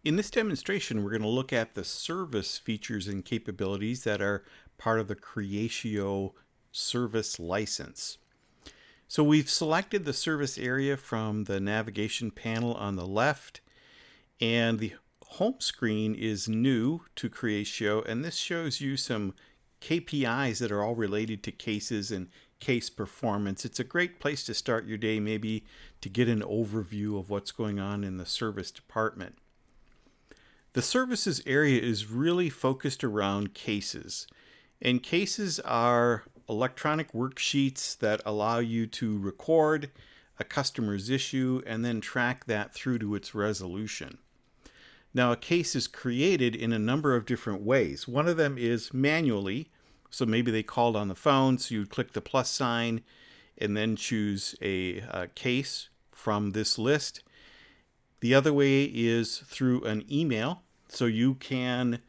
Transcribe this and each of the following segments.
In this demonstration, we're going to look at the service features and capabilities that are part of the Creatio Service license. So we've selected the service area from the navigation panel on the left, and the home screen is new to Creatio, and this shows you some KPIs that are all related to cases and case performance. It's a great place to start your day, maybe to get an overview of what's going on in the service department. The services area is really focused around cases, and cases are electronic worksheets that allow you to record a customer's issue and then track that through to its resolution. Now, a case is created in a number of different ways. One of them is manually, so maybe they called on the phone, so you click the plus sign and then choose a case from this list. The other way is through an email. So you can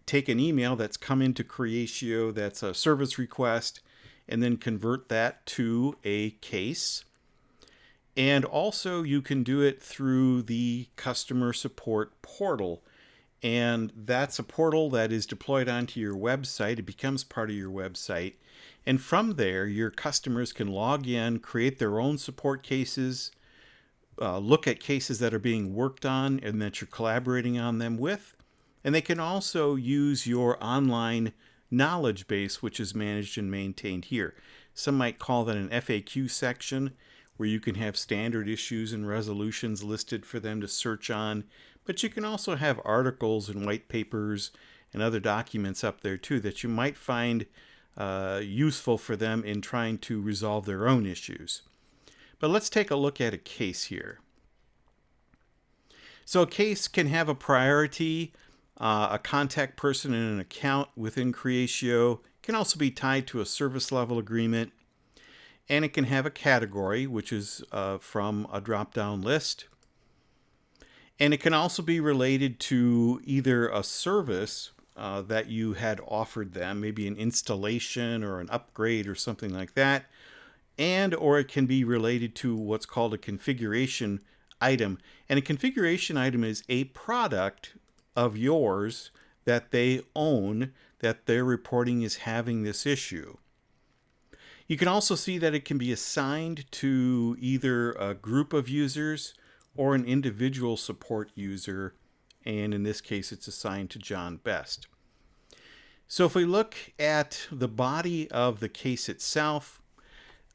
take an email that's come into Creatio that's a service request and then convert that to a case. And also you can do it through the customer support portal. And that's a portal that is deployed onto your website. It becomes part of your website. And from there, your customers can log in, create their own support cases, look at cases that are being worked on and that you're collaborating on them with. And they can also use your online knowledge base, which is managed and maintained here. Some might call that an FAQ section, where you can have standard issues and resolutions listed for them to search on. But you can also have articles and white papers and other documents up there too that you might find useful for them in trying to resolve their own issues. But let's take a look at a case here. So a case can have a priority, a contact person, and an account within Creatio. It can also be tied to a service level agreement. And it can have a category, which is from a drop-down list. And it can also be related to either a service that you had offered them, maybe an installation or an upgrade or something like that. And or it can be related to what's called a configuration item. And a configuration item is a product of yours that they own that they're reporting is having this issue. You can also see that it can be assigned to either a group of users or an individual support user. And in this case, it's assigned to John Best. So if we look at the body of the case itself,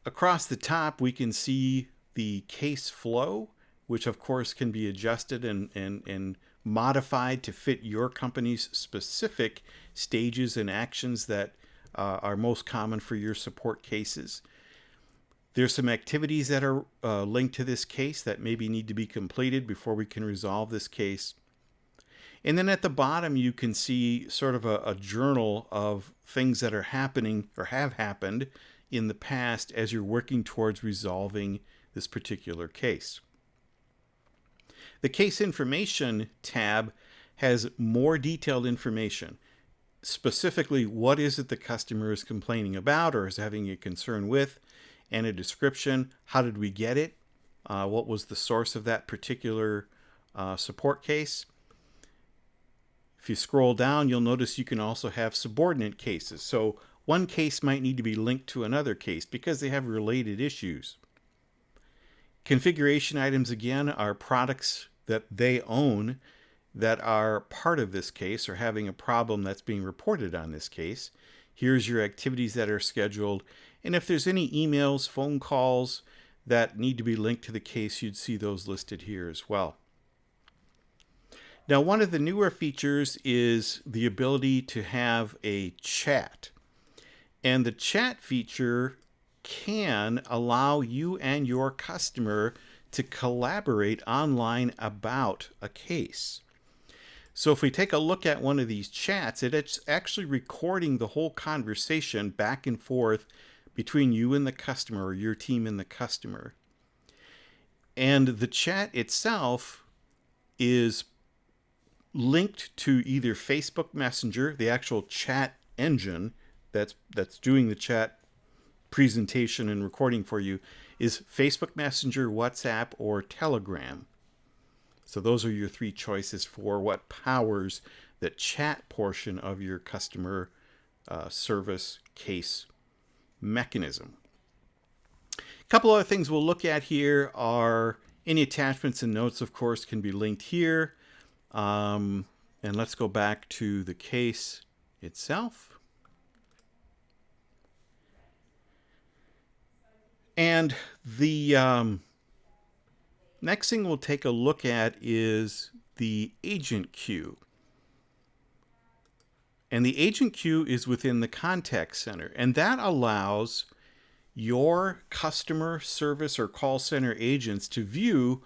across the top, we can see the case flow, which of course can be adjusted and modified to fit your company's specific stages and actions that are most common for your support cases. There's some activities that are linked to this case that maybe need to be completed before we can resolve this case. And then at the bottom, you can see sort of a journal of things that are happening or have happened in the past as you're working towards resolving this particular case. The Case Information tab has more detailed information. Specifically, what is it the customer is complaining about or is having a concern with, and a description. How did we get it? What was the source of that particular support case? If you scroll down, you'll notice you can also have subordinate cases. So one case might need to be linked to another case because they have related issues. Configuration items, again, are products that they own that are part of this case or having a problem that's being reported on this case. Here's your activities that are scheduled. And if there's any emails, phone calls that need to be linked to the case, you'd see those listed here as well. Now, one of the newer features is the ability to have a chat. And the chat feature can allow you and your customer to collaborate online about a case. So if we take a look at one of these chats, it's actually recording the whole conversation back and forth between you and the customer or your team and the customer. And the chat itself is linked to either Facebook Messenger, the actual chat engine that's doing the chat presentation and recording for you, is Facebook Messenger, WhatsApp, or Telegram. So those are your three choices for what powers the chat portion of your customer service case mechanism. A couple other things we'll look at here are any attachments and notes, of course, can be linked here. And let's go back to the case itself. And the next thing we'll take a look at is the agent queue. And the agent queue is within the contact center, and that allows your customer service or call center agents to view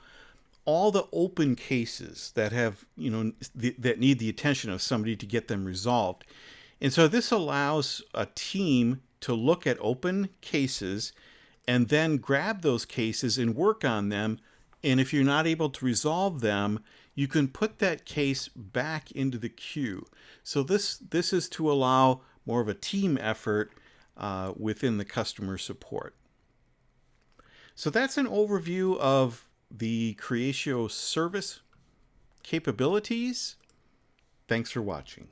all the open cases that have, that need the attention of somebody to get them resolved. And so this allows a team to look at open cases and then grab those cases and work on them. And if you're not able to resolve them, you can put that case back into the queue. So this is to allow more of a team effort within the customer support. So that's an overview of the Creatio Service capabilities. Thanks for watching.